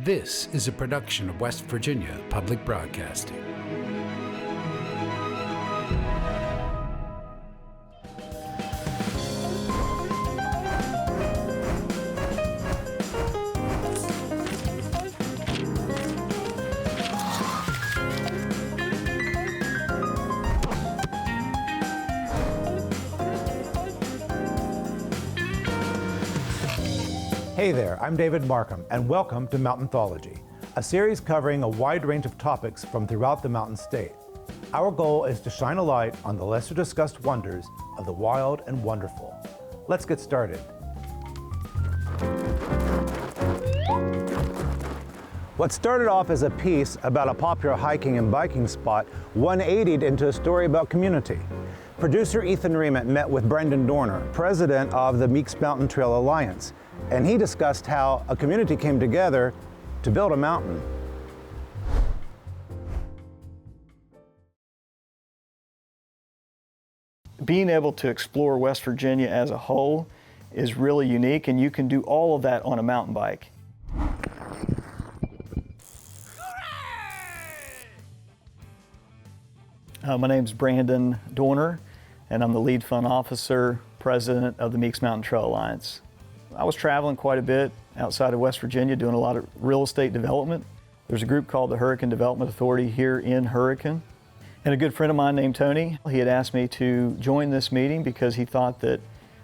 This is a production of West Virginia Public Broadcasting. Hey there, I'm David Marcum, and welcome to Mountainthology, a series covering a wide range of topics from throughout the Mountain State. Our goal is to shine a light on the lesser discussed wonders of the wild and wonderful. Let's get started. What started off as a piece about a popular hiking and biking spot 180'd into a story about community. Producer Ethan Remet met with Brendan Dorner, president of the Meeks Mountain Trail Alliance, and he discussed how a community came together to build a mountain. Being able to explore West Virginia as a whole is really unique, and you can do all of that on a mountain bike. My name's Brendan Dorner, and I'm the lead fund officer, president of the Meeks Mountain Trail Alliance. I was traveling quite a bit outside of West Virginia doing a lot of real estate development. There's a group called the Hurricane Development Authority here in Hurricane. And a good friend of mine named Tony, he had asked me to join this meeting because he thought that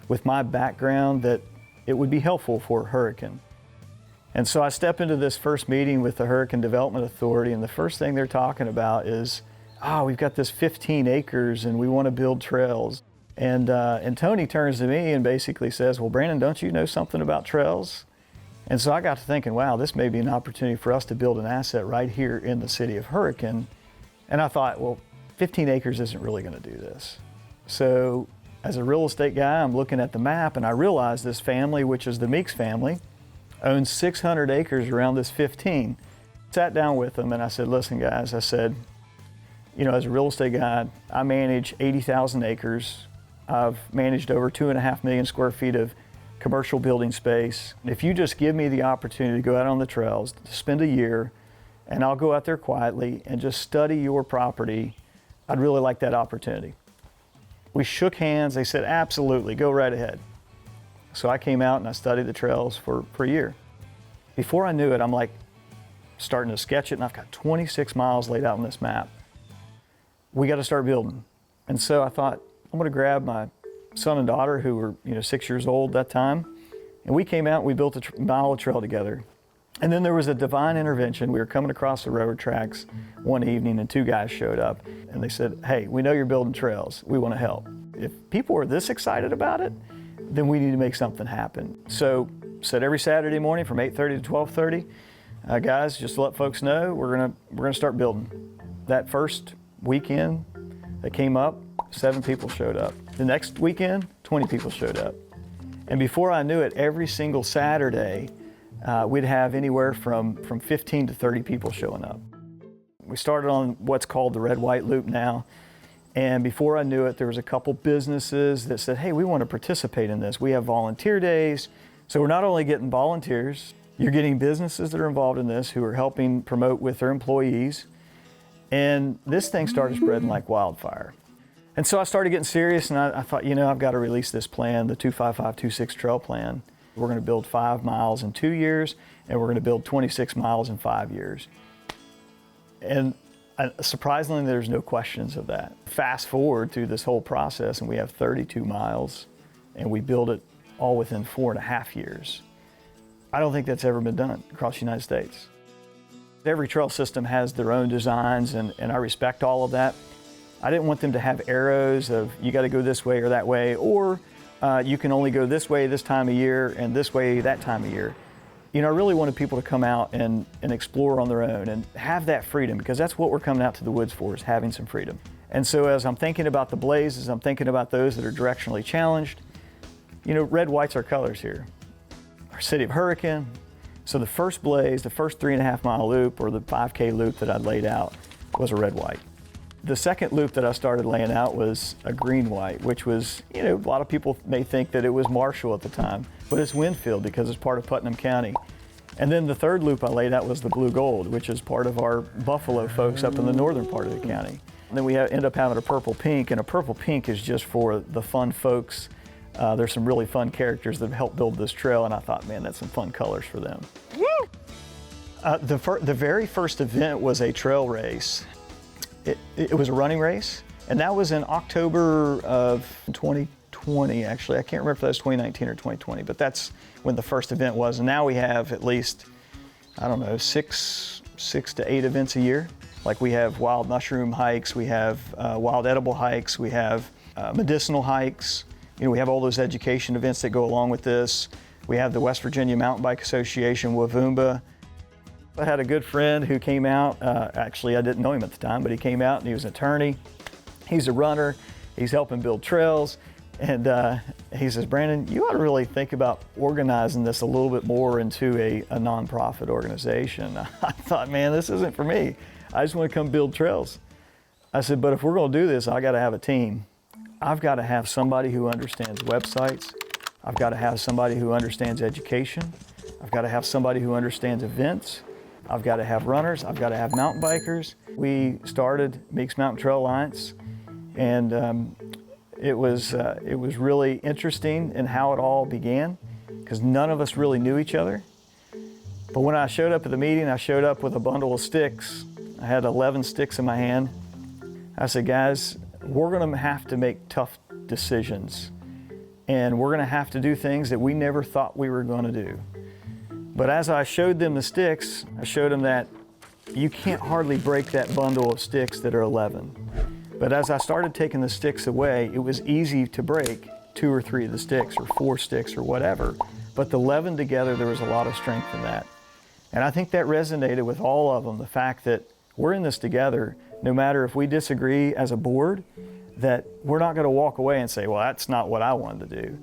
with my background that it would be helpful for Hurricane. And so I step into this first meeting with the Hurricane Development Authority, and the first thing they're talking about is, we've got this 15 acres and we want to build trails. And Tony turns to me and basically says, well, Brandon, don't you know something about trails? And so I got to thinking, wow, this may be an opportunity for us to build an asset right here in the city of Hurricane. And I thought, well, 15 acres isn't really going to do this. So as a real estate guy, I'm looking at the map and I realized this family, which is the Meeks family, owns 600 acres around this 15. Sat down with them and I said, listen, guys, I said, you know, as a real estate guy, I manage 80,000 acres. I've managed over 2.5 million square feet of commercial building space. If you just give me the opportunity to go out on the trails, to spend a year, and I'll go out there quietly and just study your property, I'd really like that opportunity. We shook hands. They said, absolutely, go right ahead. So I came out and I studied the trails for a year. Before I knew it, I'm like starting to sketch it, and I've got 26 miles laid out on this map. We got to start building. And so I thought, I'm going to grab my son and daughter who were 6 years old that time, and we came out and we built a mile of trail together. And then there was a divine intervention. We were coming across the railroad tracks one evening and two guys showed up and they said, hey, we know you're building trails. We want to help. If people are this excited about it, then we need to make something happen. So said every Saturday morning from 8:30 to 12:30, guys, just to let folks know, we're gonna start building. That first weekend that came up, 7 people showed up. The next weekend, 20 people showed up. And before I knew it, every single Saturday, we'd have anywhere from 15 to 30 people showing up. We started on what's called the red-white loop now. And before I knew it, there was a couple businesses that said, hey, we want to participate in this. We have volunteer days. So we're not only getting volunteers, you're getting businesses that are involved in this who are helping promote with their employees. And this thing started spreading like wildfire. And so I started getting serious, and I thought, I've got to release this plan, the 25526 trail plan. We're going to build 5 miles in 2 years, and we're going to build 26 miles in 5 years. And surprisingly, there's no questions of that. Fast forward through this whole process, and we have 32 miles, and we build it all within 4.5 years. I don't think that's ever been done across the United States. Every trail system has their own designs, and I respect all of that. I didn't want them to have arrows of you got to go this way or that way, or you can only go this way this time of year and this way that time of year. I really wanted people to come out and explore on their own and have that freedom, because that's what we're coming out to the woods for, is having some freedom. And so as I'm thinking about the blazes, I'm thinking about those that are directionally challenged. Red, white's our colors here. Our city of Hurricane. So the first blaze, the first 3.5 mile loop, or the 5K loop that I laid out, was a red, white. The second loop that I started laying out was a green white, which was, a lot of people may think that it was Marshall at the time, but it's Winfield because it's part of Putnam County. And then the third loop I laid out was the Blue Gold, which is part of our Buffalo folks up in the northern part of the county. And then we end up having a Purple Pink, and a Purple Pink is just for the fun folks. There's some really fun characters that have helped build this trail, and I thought, man, that's some fun colors for them. The very first event was a trail race. It was a running race, and that was in October of 2020, actually. I can't remember if that was 2019 or 2020, but that's when the first event was. And now we have at least, I don't know, six to 8 events a year. Like we have wild mushroom hikes, we have wild edible hikes, we have medicinal hikes. You know, we have all those education events that go along with this. We have the West Virginia Mountain Bike Association, WVUMBA. I had a good friend who came out, actually I didn't know him at the time, but he came out and he was an attorney. He's a runner, he's helping build trails, and he says, Brandon, you ought to really think about organizing this a little bit more into a nonprofit organization. I thought, man, this isn't for me. I just want to come build trails. I said, but if we're going to do this, I got to have a team. I've got to have somebody who understands websites. I've got to have somebody who understands education. I've got to have somebody who understands events. I've got to have runners. I've got to have mountain bikers. We started Meeks Mountain Trail Alliance, and it was really interesting in how it all began, because none of us really knew each other. But when I showed up at the meeting, I showed up with a bundle of sticks. I had 11 sticks in my hand. I said, guys, we're going to have to make tough decisions, and we're going to have to do things that we never thought we were going to do. But as I showed them the sticks, I showed them that you can't hardly break that bundle of sticks that are 11. But as I started taking the sticks away, it was easy to break 2 or 3 of the sticks or 4 sticks or whatever. But the 11 together, there was a lot of strength in that. And I think that resonated with all of them, the fact that we're in this together, no matter if we disagree as a board, that we're not going to walk away and say, well, that's not what I wanted to do.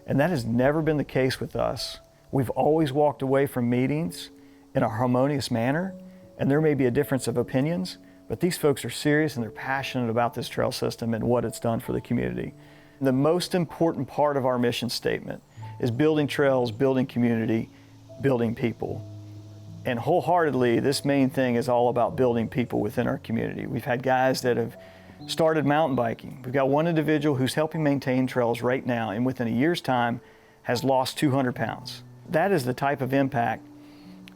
And that has never been the case with us. We've always walked away from meetings in a harmonious manner, and there may be a difference of opinions, but these folks are serious and they're passionate about this trail system and what it's done for the community. The most important part of our mission statement is building trails, building community, building people. And wholeheartedly, this main thing is all about building people within our community. We've had guys that have started mountain biking. We've got one individual who's helping maintain trails right now, and within a year's time has lost 200 pounds. That is the type of impact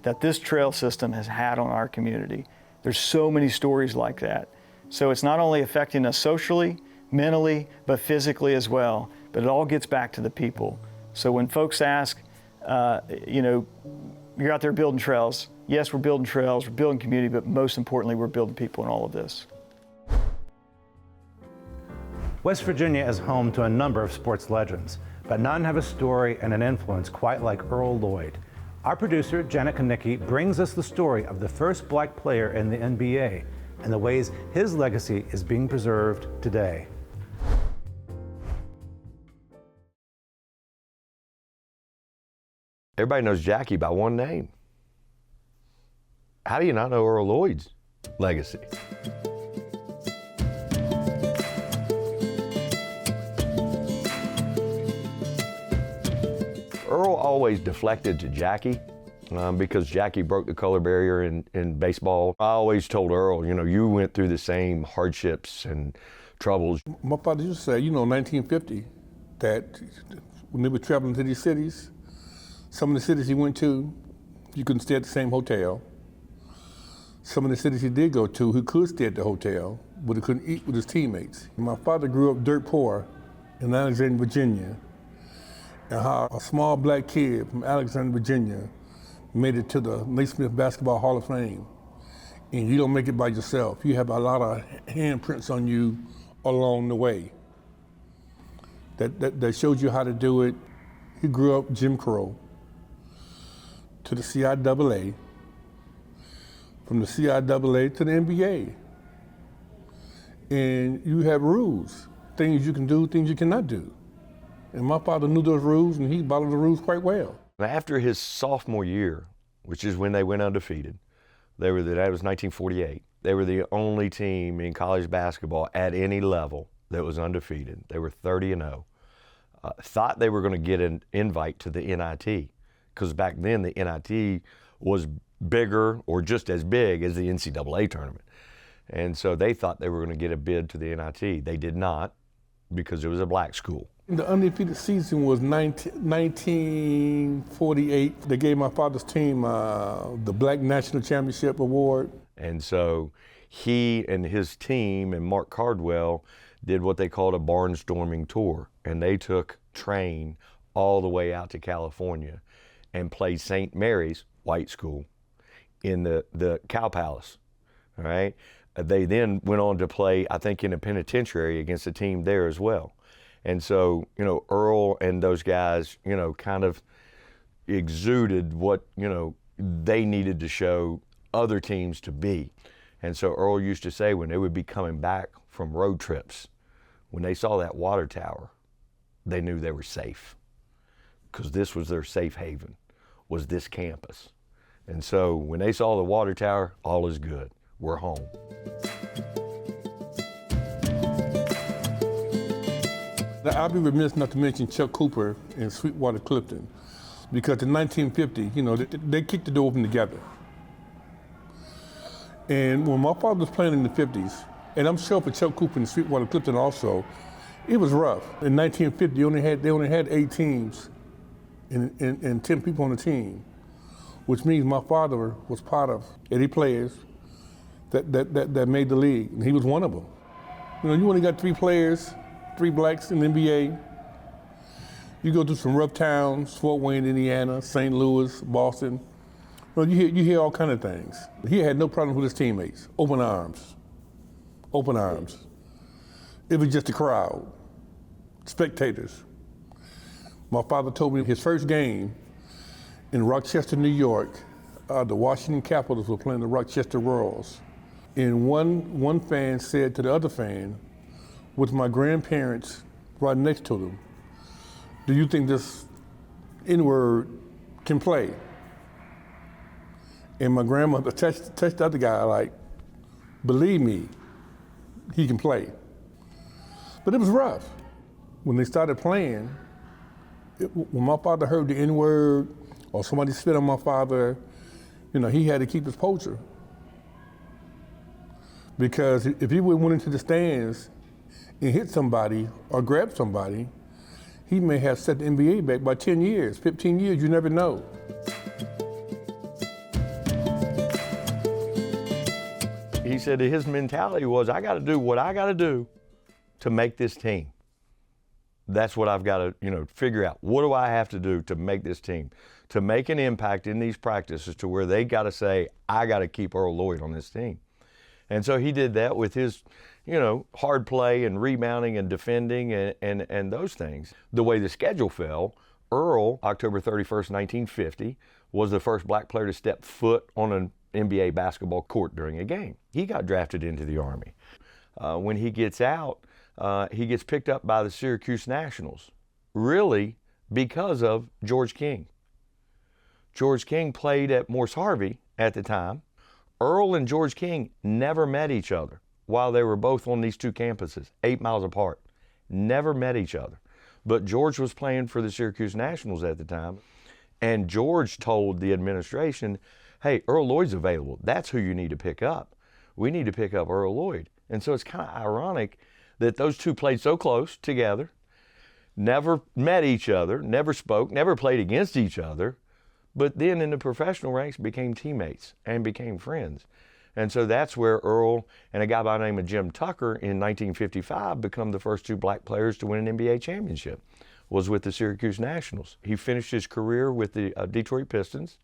that this trail system has had on our community. There's so many stories like that. So it's not only affecting us socially, mentally, but physically as well. But it all gets back to the people. So when folks ask, you're out there building trails. Yes, we're building trails, we're building community, but most importantly, we're building people in all of this. West Virginia is home to a number of sports legends, but none have a story and an influence quite like Earl Lloyd. Our producer, Janet Kanicki, brings us the story of the first black player in the NBA and the ways his legacy is being preserved today. Everybody knows Jackie by one name. How do you not know Earl Lloyd's legacy? Earl always deflected to Jackie because Jackie broke the color barrier in baseball. I always told Earl, you went through the same hardships and troubles. My father used to say, 1950, that when they were traveling to these cities, some of the cities he went to, you couldn't stay at the same hotel. Some of the cities he did go to, he could stay at the hotel, but he couldn't eat with his teammates. My father grew up dirt poor in Alexandria, Virginia, and how a small black kid from Alexandria, Virginia made it to the Naismith Basketball Hall of Fame. And you don't make it by yourself. You have a lot of handprints on you along the way that shows you how to do it. He grew up Jim Crow to the CIAA, from the CIAA to the NBA. And you have rules, things you can do, things you cannot do. And my father knew those rules, and he followed the rules quite well. After his sophomore year, which is when they went undefeated, that was 1948. They were the only team in college basketball at any level that was undefeated. They were 30-0. Thought they were going to get an invite to the NIT, because back then the NIT was bigger or just as big as the NCAA tournament. And so they thought they were going to get a bid to the NIT. They did not, because it was a black school. The undefeated season was 1948. They gave my father's team the Black National Championship Award. And so he and his team and Mark Cardwell did what they called a barnstorming tour. And they took train all the way out to California and played St. Mary's, white school, in the Cow Palace, all right? They then went on to play, I think, in a penitentiary against a team there as well. And so, you know, Earl and those guys, you know, kind of exuded what, you know, they needed to show other teams to be. And so Earl used to say when they would be coming back from road trips, when they saw that water tower, they knew they were safe, because this was their safe haven, was this campus. And so when they saw the water tower, all is good, we're home. I'll be remiss not to mention Chuck Cooper and Sweetwater Clifton, because in 1950, you know, they kicked the door open together. And when my father was playing in the 50s, and I'm sure for Chuck Cooper and Sweetwater Clifton also, it was rough. In 1950, they only had 8 teams and 10 people on the team, which means my father was part of 80 players that made the league, and he was one of them. You know, you only got 3 players, 3 blacks in the NBA. You go through some rough towns, Fort Wayne, Indiana, St. Louis, Boston. Well, you hear all kind of things. He had no problem with his teammates. Open arms. Open arms. It was just a crowd, spectators. My father told me his first game in Rochester, New York, the Washington Capitals were playing the Rochester Royals. And one fan said to the other fan, with my grandparents right next to them, "Do you think this N-word can play?" And my grandmother touched the other guy like, "Believe me, he can play." But it was rough. When they started playing, when my father heard the N-word or somebody spit on my father, you know, he had to keep his posture. Because if he went into the stands and hit somebody or grabbed somebody, he may have set the NBA back by 10 years, 15 years, you never know. He said his mentality was, I got to do what I got to do to make this team. That's what I've got to, you know, figure out. What do I have to do to make this team? To make an impact in these practices to where they got to say, I got to keep Earl Lloyd on this team. And so he did that with his, you know, hard play and rebounding and defending and those things. The way the schedule fell, Earl, October 31st, 1950, was the first black player to step foot on an NBA basketball court during a game. He got drafted into the Army. When he gets out, he gets picked up by the Syracuse Nationals, really because of George King. George King played at Morse Harvey at the time. Earl and George King never met each other while they were both on these 2 campuses, 8 miles apart. Never met each other. But George was playing for the Syracuse Nationals at the time, and George told the administration, hey, Earl Lloyd's available. That's who you need to pick up. We need to pick up Earl Lloyd. And so it's kind of ironic that those 2 played so close together, never met each other, never spoke, never played against each other, but then in the professional ranks became teammates and became friends. And so that's where Earl and a guy by the name of Jim Tucker in 1955 become the first 2 black players to win an NBA championship, was with the Syracuse Nationals. He finished his career with the Detroit Pistons.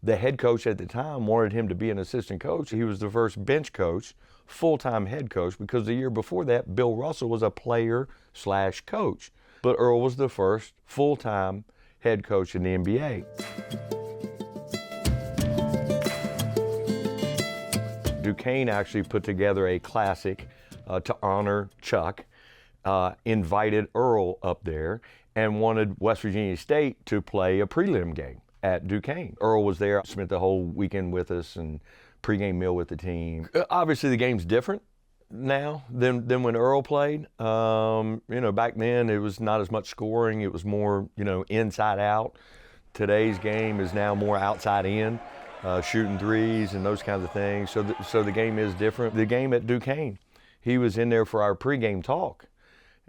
The head coach at the time wanted him to be an assistant coach. He was the first bench coach, full-time head coach, because the year before that, Bill Russell was a player/coach. But Earl was the first full-time head coach in the NBA. Duquesne actually put together a classic to honor Chuck, invited Earl up there, and wanted West Virginia State to play a prelim game at Duquesne. Earl was there, spent the whole weekend with us and pregame meal with the team. Obviously the game's different now than when Earl played. You know, back then it was not as much scoring, it was more, you know, inside out. Today's game is now more outside in, shooting threes and those kinds of things. So the game is different. The game at Duquesne, he was in there for our pregame talk.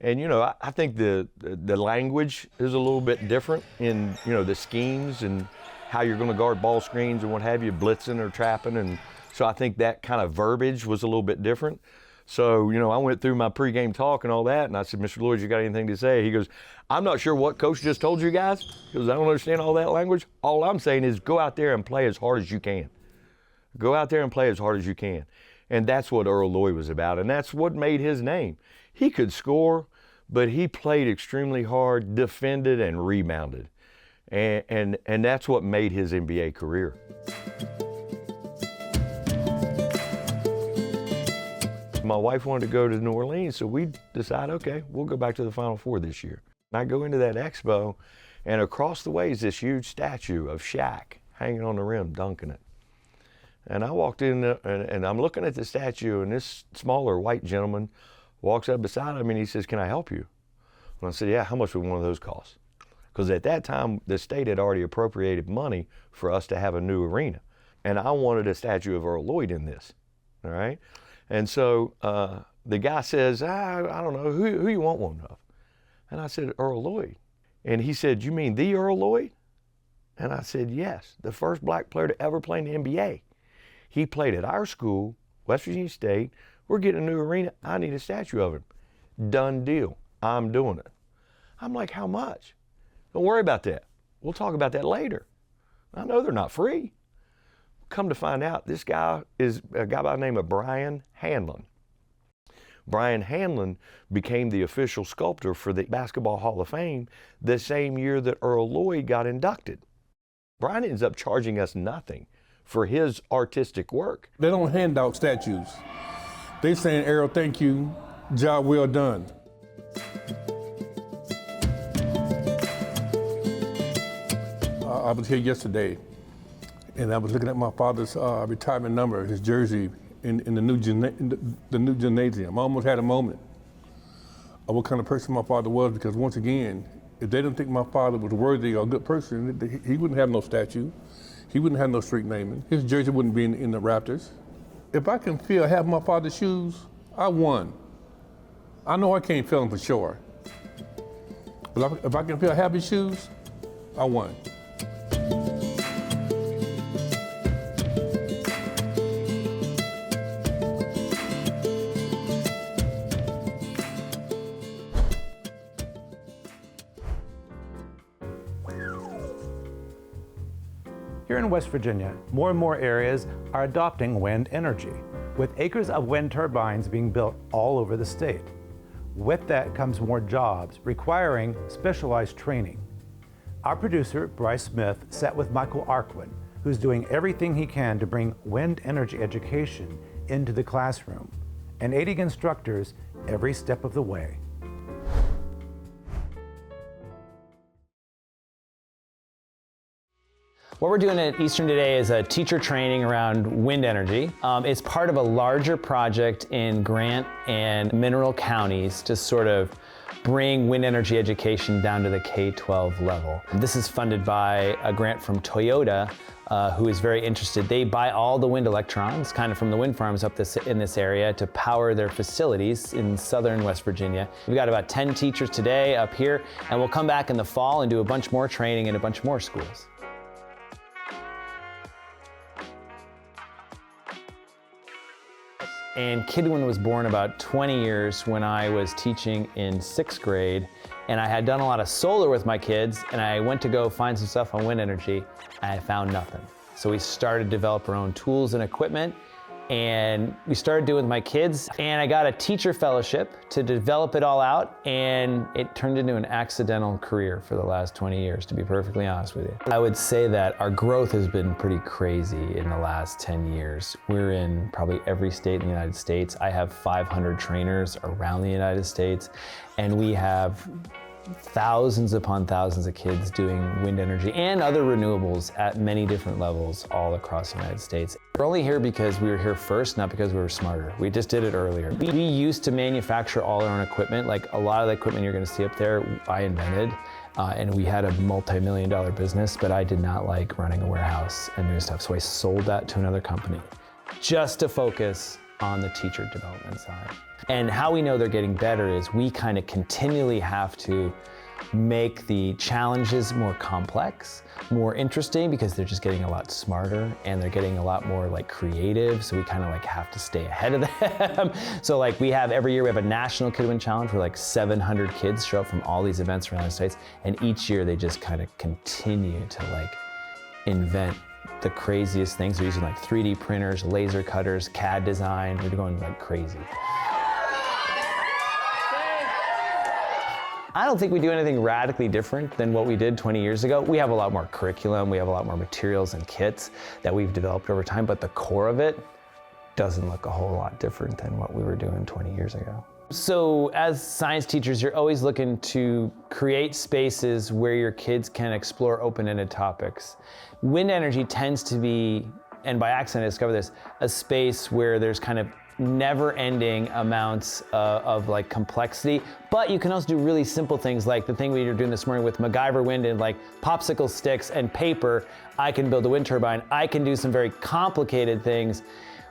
And, you know, I think the language is a little bit different in, you know, the schemes and how you're going to guard ball screens and what have you, blitzing or trapping. And so I think that kind of verbiage was a little bit different. So, you know, I went through my pregame talk and all that, and I said, Mr. Lloyd, you got anything to say? He goes, I'm not sure what coach just told you guys, because I don't understand all that language. All I'm saying is go out there and play as hard as you can. Go out there and play as hard as you can. And that's what Earl Lloyd was about, and that's what made his name. He could score, but he played extremely hard, defended, and rebounded. And that's what made his NBA career. My wife wanted to go to New Orleans, so we decided, okay, we'll go back to the Final Four this year. I go into that expo, and across the way is this huge statue of Shaq hanging on the rim, dunking it. And I walked in, and I'm looking at the statue, and this smaller white gentleman walks up beside him, and he says, can I help you? And I said, yeah, how much would one of those cost? Because at that time, the state had already appropriated money for us to have a new arena. And I wanted a statue of Earl Lloyd in this, all right? And so the guy says, I don't know, who you want one of? And I said, Earl Lloyd. And he said, you mean the Earl Lloyd? And I said, yes, the first black player to ever play in the NBA. He played at our school, West Virginia State. We're getting a new arena. I need a statue of him. Done deal. I'm doing it. I'm like, how much? Don't worry about that. We'll talk about that later. I know they're not free. Come to find out, this guy is a guy by the name of Brian Hanlon. Brian Hanlon became the official sculptor for the Basketball Hall of Fame the same year that Earl Lloyd got inducted. Brian ends up charging us nothing for his artistic work. They don't hand out statues. They saying, Earl, thank you, job well done. I was here yesterday, and I was looking at my father's retirement number, his jersey, in the new gymnasium. I almost had a moment of what kind of person my father was, because once again, if they didn't think my father was worthy or a good person, he wouldn't have no statue. He wouldn't have no street naming. His jersey wouldn't be in the Raptors. If I can feel half my father's shoes, I won. I know I can't feel them for sure. But if I can feel half his shoes, I won. Here in West Virginia, more and more areas are adopting wind energy, with acres of wind turbines being built all over the state. With that comes more jobs requiring specialized training. Our producer, Bryce Smith, sat with Michael Arkwin, who's doing everything he can to bring wind energy education into the classroom and aiding instructors every step of the way. What we're doing at Eastern today is a teacher training around wind energy. It's part of a larger project in Grant and Mineral counties to sort of bring wind energy education down to the K-12 level. This is funded by a grant from Toyota, who is very interested. They buy all the wind electrons, kind of from the wind farms up in this area, to power their facilities in southern West Virginia. We've got about 10 teachers today up here, and we'll come back in the fall and do a bunch more training in a bunch more schools. And Kidwind was born about 20 years when I was teaching in 6th grade, and I had done a lot of solar with my kids, and I went to go find some stuff on wind energy, and I found nothing. So we started to develop our own tools and equipment, and we started doing it with my kids, and I got a teacher fellowship to develop it all out, and it turned into an accidental career for the last 20 years, to be perfectly honest with you. I would say that our growth has been pretty crazy in the last 10 years. We're in probably every state in the United States. I have 500 trainers around the United States, and we have thousands upon thousands of kids doing wind energy and other renewables at many different levels all across the United States. We're only here because we were here first, not because we were smarter. We just did it earlier. We used to manufacture all our own equipment. Like a lot of the equipment you're going to see up there, I invented. And we had a multi-million-dollar business, but I did not like running a warehouse and doing stuff. So I sold that to another company just to focus on the teacher development side. And how we know they're getting better is we kind of continually have to make the challenges more complex, more interesting, because they're just getting a lot smarter and they're getting a lot more like creative. So we kind of like have to stay ahead of them. So like every year we have a national Kidwind challenge where like 700 kids show up from all these events around the States. And each year they just kind of continue to like invent the craziest things. They're using like 3D printers, laser cutters, CAD design. We're going like crazy. I don't think we do anything radically different than what we did 20 years ago. We have a lot more curriculum, we have a lot more materials and kits that we've developed over time, but the core of it doesn't look a whole lot different than what we were doing 20 years ago. So as science teachers, you're always looking to create spaces where your kids can explore open-ended topics. Wind energy tends to be, and by accident I discovered this, a space where there's kind of never-ending amounts of like complexity, but you can also do really simple things like the thing we were doing this morning with MacGyver wind and like popsicle sticks and paper. I can build a wind turbine. I can do some very complicated things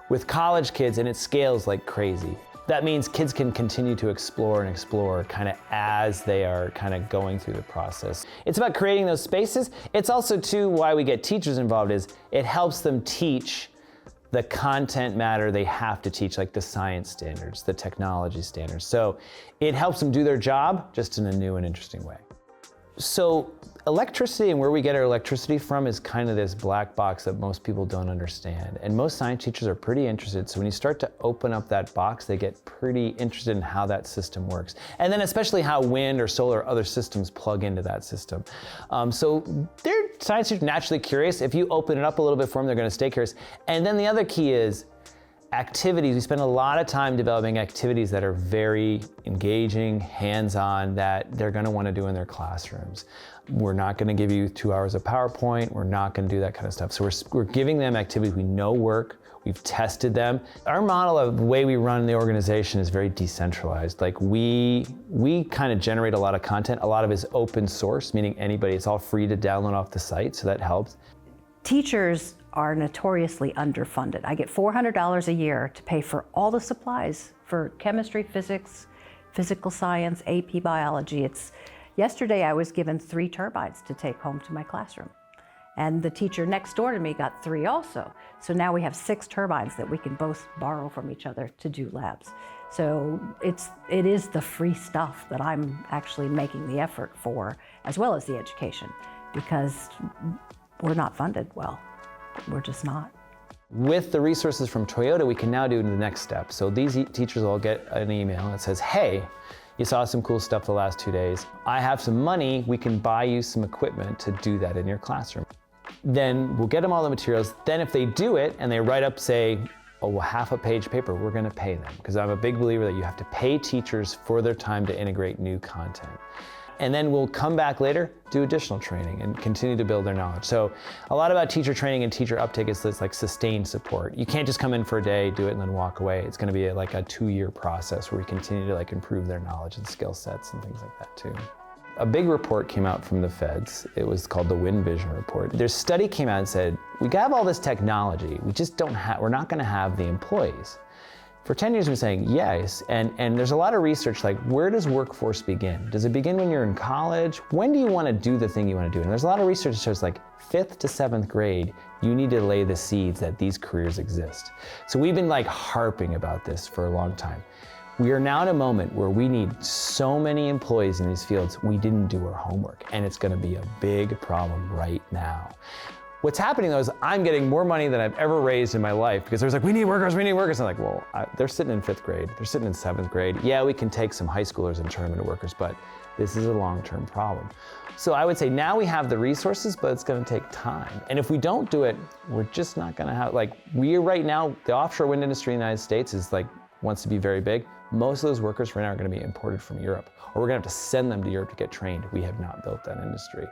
with college kids, and it scales like crazy. That means kids can continue to explore and explore kind of as they are kind of going through the process. It's about creating those spaces. It's also too why we get teachers involved is it helps them teach the content matter they have to teach, like the science standards, the technology standards. So it helps them do their job just in a new and interesting way. So electricity and where we get our electricity from is kind of this black box that most people don't understand. And most science teachers are pretty interested. So when you start to open up that box, they get pretty interested in how that system works. And then especially how wind or solar or other systems plug into that system. So they're science teachers naturally curious. If you open it up a little bit for them, they're going to stay curious. And then the other key is activities. We spend a lot of time developing activities that are very engaging, hands-on, that they're going to want to do in their classrooms. We're not going to give you 2 hours of PowerPoint. We're not going to do that kind of stuff. So we're giving them activities we know work. We've tested them. Our model of the way we run the organization is very decentralized. Like we kind of generate a lot of content. A lot of it is open source, meaning it's all free to download off the site, so that helps. Teachers are notoriously underfunded. I get $400 a year to pay for all the supplies for chemistry, physics, physical science, AP biology. Yesterday I was given 3 turbines to take home to my classroom. And the teacher next door to me got 3 also. So now we have 6 turbines that we can both borrow from each other to do labs. So it is the free stuff that I'm actually making the effort for, as well as the education, because we're not funded well. We're just not. With the resources from Toyota, we can now do the next step. So these teachers will get an email that says, hey, you saw some cool stuff the last 2 days. I have some money, we can buy you some equipment to do that in your classroom. Then we'll get them all the materials. Then if they do it and they write up, say, half a page paper, we're gonna pay them. Because I'm a big believer that you have to pay teachers for their time to integrate new content. And then we'll come back later, do additional training and continue to build their knowledge. So a lot about teacher training and teacher uptake is this like sustained support. You can't just come in for a day, do it and then walk away. It's gonna be like a 2-year process where we continue to like improve their knowledge and skill sets and things like that too. A big report came out from the feds. It was called the Wind Vision Report. Their study came out and said, we have all this technology, we're not gonna have the employees. For 10 years, we've been saying yes, and there's a lot of research like, where does workforce begin? Does it begin when you're in college? When do you want to do the thing you want to do? And there's a lot of research that shows like 5th to 7th grade, you need to lay the seeds that these careers exist. So we've been like harping about this for a long time. We are now in a moment where we need so many employees in these fields, we didn't do our homework, and it's going to be a big problem right now. What's happening though is I'm getting more money than I've ever raised in my life because there's like, we need workers. And I'm like, well, they're sitting in 5th grade, they're sitting in 7th grade. Yeah, we can take some high schoolers and turn them into workers, but this is a long-term problem. So I would say now we have the resources, but it's gonna take time. And if we don't do it, we're just not gonna have, right now, the offshore wind industry in the United States wants to be very big. Most of those workers right now are gonna be imported from Europe, or we're gonna have to send them to Europe to get trained. We have not built that industry.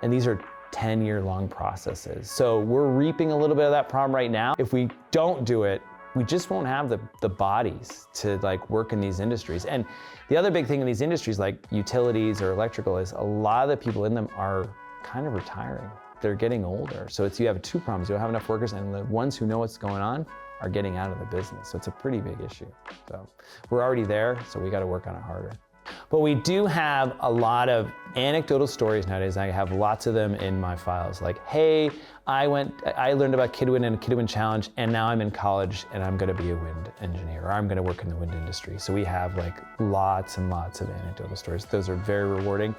And these are 10-year long processes. So we're reaping a little bit of that problem right now. If we don't do it, we just won't have the bodies to like work in these industries. And the other big thing in these industries like utilities or electrical is a lot of the people in them are kind of retiring. They're getting older. So you have two problems. You don't have enough workers, and the ones who know what's going on are getting out of the business. So it's a pretty big issue. So we're already there, so we got to work on it harder. But we do have a lot of anecdotal stories nowadays. I have lots of them in my files. Like, hey, I learned about Kidwind and a Kidwind challenge, and now I'm in college and I'm going to be a wind engineer, or I'm going to work in the wind industry. So we have like lots and lots of anecdotal stories. Those are very rewarding.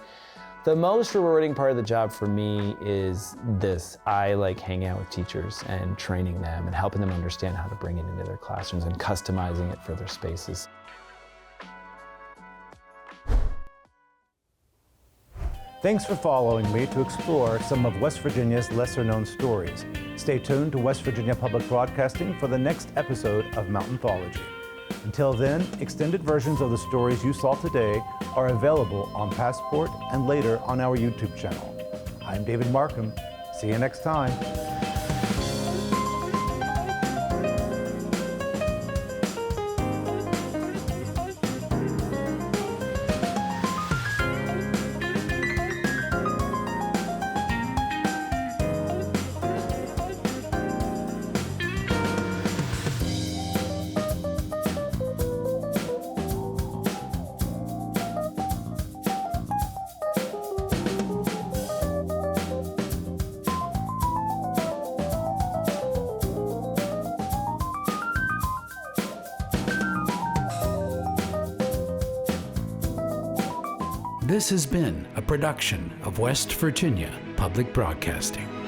The most rewarding part of the job for me is this. I like hanging out with teachers and training them and helping them understand how to bring it into their classrooms and customizing it for their spaces. Thanks for following me to explore some of West Virginia's lesser-known stories. Stay tuned to West Virginia Public Broadcasting for the next episode of Mountainthology. Until then, extended versions of the stories you saw today are available on Passport and later on our YouTube channel. I'm David Marcum. See you next time. This has been a production of West Virginia Public Broadcasting.